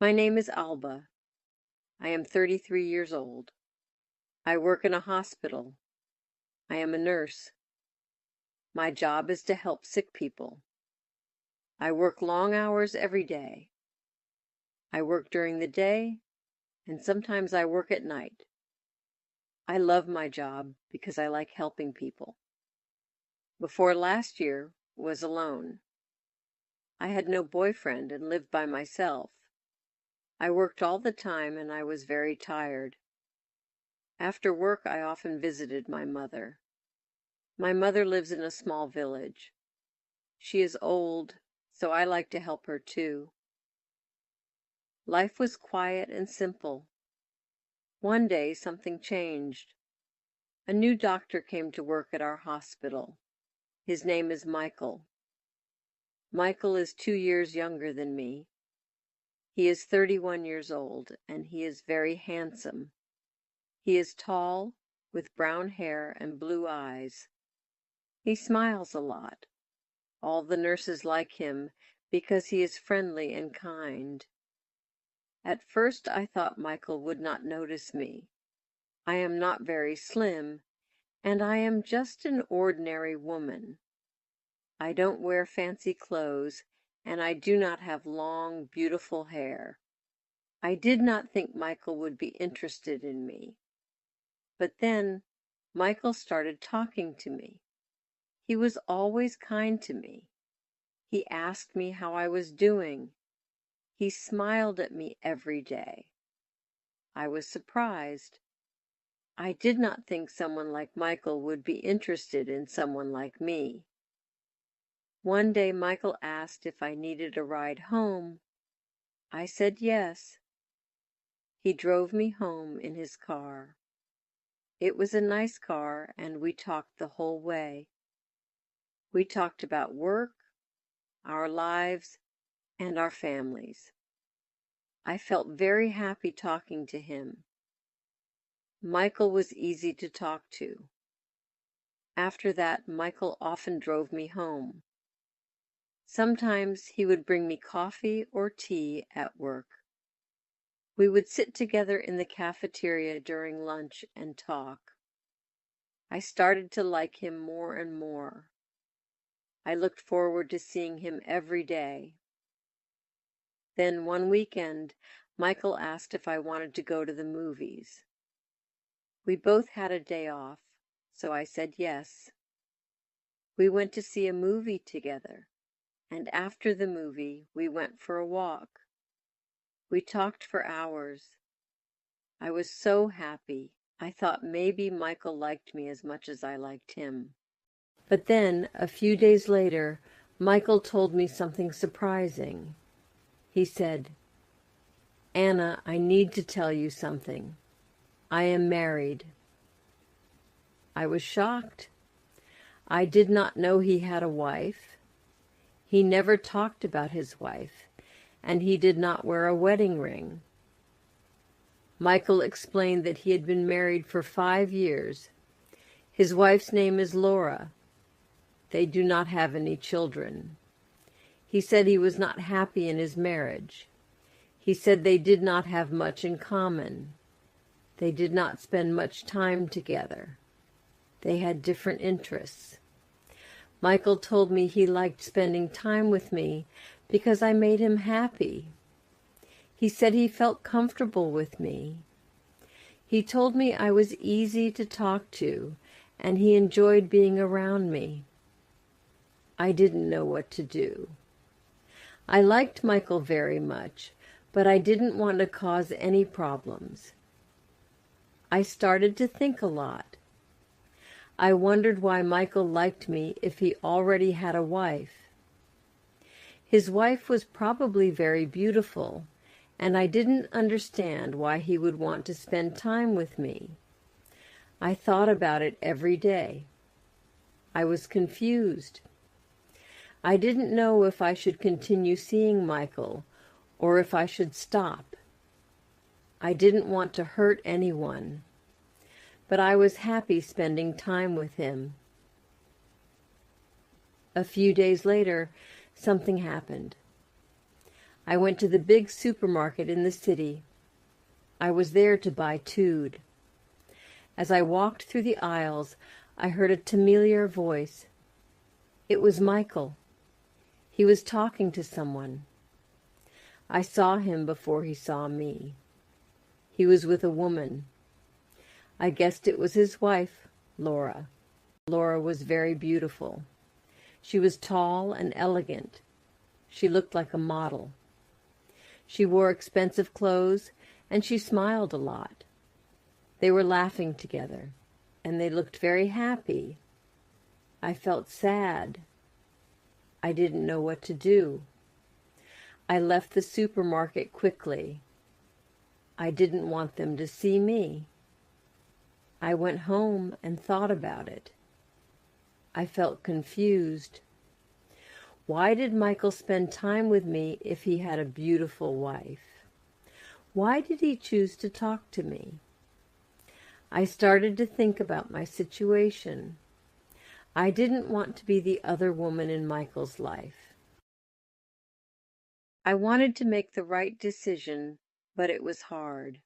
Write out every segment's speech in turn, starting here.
My name is Alba. I am 33 years old. I work in a hospital. I am a nurse. My job is to help sick people. I work long hours every day. I work during the day, and sometimes I work at night. I love my job because I like helping people. Before last year, was alone. I had no boyfriend and lived by myself. I worked all the time and I was very tired. After work, I often visited my mother. My mother lives in a small village. She is old, so I like to help her too. Life was quiet and simple. One day, something changed. A new doctor came to work at our hospital. His name is Michael. Michael is 2 years younger than me. He is 31 years old, and he is very handsome. He is tall, with brown hair and blue eyes. He smiles a lot. All the nurses like him because he is friendly and kind. At first I thought Michael would not notice me. I am not very slim, and I am just an ordinary woman. I don't wear fancy clothes, and I do not have long, beautiful hair. I did not think Michael would be interested in me. But then Michael started talking to me. He was always kind to me. He asked me how I was doing. He smiled at me every day. I was surprised. I did not think someone like Michael would be interested in someone like me. One day Michael asked if I needed a ride home. I said yes. He drove me home in his car. It was a nice car, and we talked the whole way. We talked about work, our lives, and our families. I felt very happy talking to him. Michael was easy to talk to. After that, Michael often drove me home. Sometimes he would bring me coffee or tea at work. We would sit together in the cafeteria during lunch and talk. I started to like him more and more. I looked forward to seeing him every day. Then one weekend, Michael asked if I wanted to go to the movies. We both had a day off, so I said yes. We went to see a movie together, and after the movie, we went for a walk. We talked for hours. I was so happy. I thought maybe Michael liked me as much as I liked him. But then, a few days later, Michael told me something surprising. He said, "Anna, I need to tell you something. I am married." I was shocked. I did not know he had a wife. He never talked about his wife, and he did not wear a wedding ring. Michael explained that he had been married for 5 years. His wife's name is Laura. They do not have any children. He said he was not happy in his marriage. He said they did not have much in common. They did not spend much time together. They had different interests. Michael told me he liked spending time with me because I made him happy. He said he felt comfortable with me. He told me I was easy to talk to, and he enjoyed being around me. I didn't know what to do. I liked Michael very much, but I didn't want to cause any problems. I started to think a lot. I wondered why Michael liked me if he already had a wife. His wife was probably very beautiful, and I didn't understand why he would want to spend time with me. I thought about it every day. I was confused. I didn't know if I should continue seeing Michael or if I should stop. I didn't want to hurt anyone, but I was happy spending time with him. A few days later, something happened. I went to the big supermarket in the city. I was there to buy Tude. As I walked through the aisles, I heard a familiar voice. It was Michael. He was talking to someone. I saw him before he saw me. He was with a woman. I guessed it was his wife, Laura. Laura was very beautiful. She was tall and elegant. She looked like a model. She wore expensive clothes, and she smiled a lot. They were laughing together, and they looked very happy. I felt sad. I didn't know what to do. I left the supermarket quickly. I didn't want them to see me. I went home and thought about it. I felt confused. Why did Michael spend time with me if he had a beautiful wife? Why did he choose to talk to me? I started to think about my situation. I didn't want to be the other woman in Michael's life. I wanted to make the right decision, but it was hard.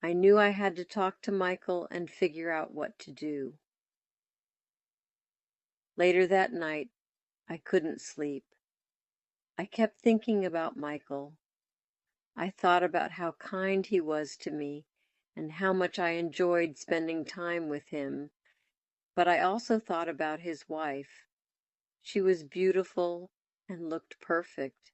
I knew I had to talk to Michael and figure out what to do. Later that night, I couldn't sleep. I kept thinking about Michael. I thought about how kind he was to me and how much I enjoyed spending time with him. But I also thought about his wife. She was beautiful and looked perfect.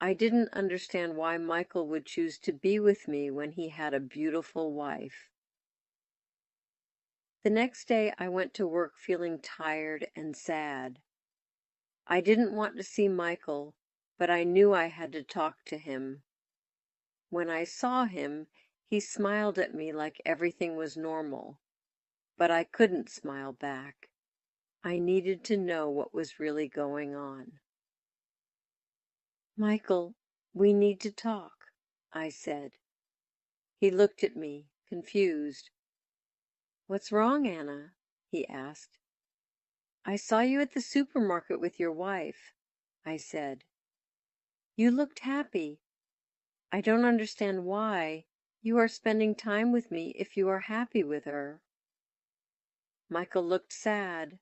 I didn't understand why Michael would choose to be with me when he had a beautiful wife. The next day I went to work feeling tired and sad. I didn't want to see Michael, but I knew I had to talk to him. When I saw him, he smiled at me like everything was normal, but I couldn't smile back. I needed to know what was really going on. "Michael, we need to talk," I said. He looked at me, confused. "What's wrong, Anna?" he asked. "I saw you at the supermarket with your wife," I said. "You looked happy. I don't understand why you are spending time with me if you are happy with her." Michael looked sad.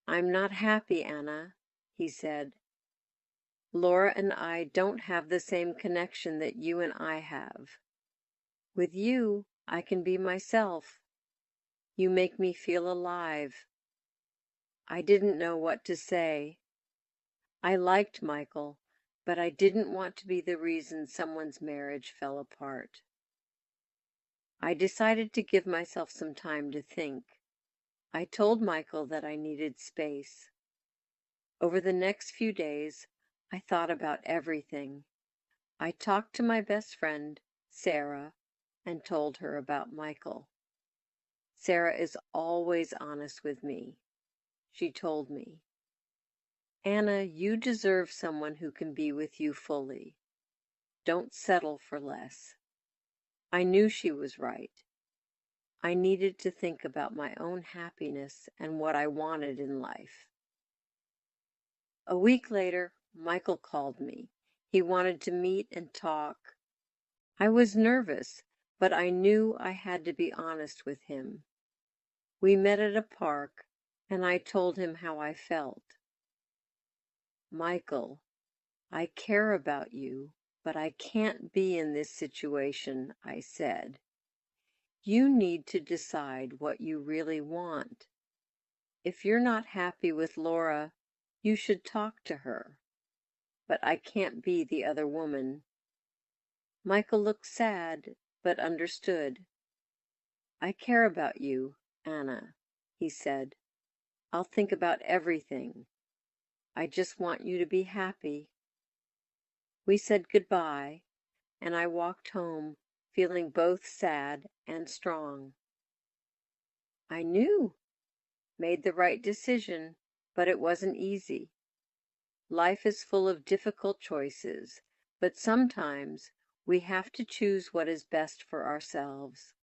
"I'm not happy, Anna," he said. "Laura and I don't have the same connection that you and I have. With you, I can be myself. You make me feel alive." I didn't know what to say. I liked Michael, but I didn't want to be the reason someone's marriage fell apart. I decided to give myself some time to think. I told Michael that I needed space. Over the next few days, I thought about everything. I talked to my best friend, Sarah, and told her about Michael. Sarah is always honest with me. She told me, "Anna, you deserve someone who can be with you fully. Don't settle for less." I knew she was right. I needed to think about my own happiness and what I wanted in life. A week later, Michael called me. He wanted to meet and talk. I was nervous, but I knew I had to be honest with him. We met at a park, and I told him how I felt. "Michael, I care about you, but I can't be in this situation," I said. "You need to decide what you really want. If you're not happy with Laura, you should talk to her. But I can't be the other woman." Michael looked sad, but understood. "I care about you, Anna," he said. "I'll think about everything. I just want you to be happy." We said goodbye, and I walked home feeling both sad and strong. I made the right decision, but it wasn't easy. Life is full of difficult choices, but sometimes we have to choose what is best for ourselves.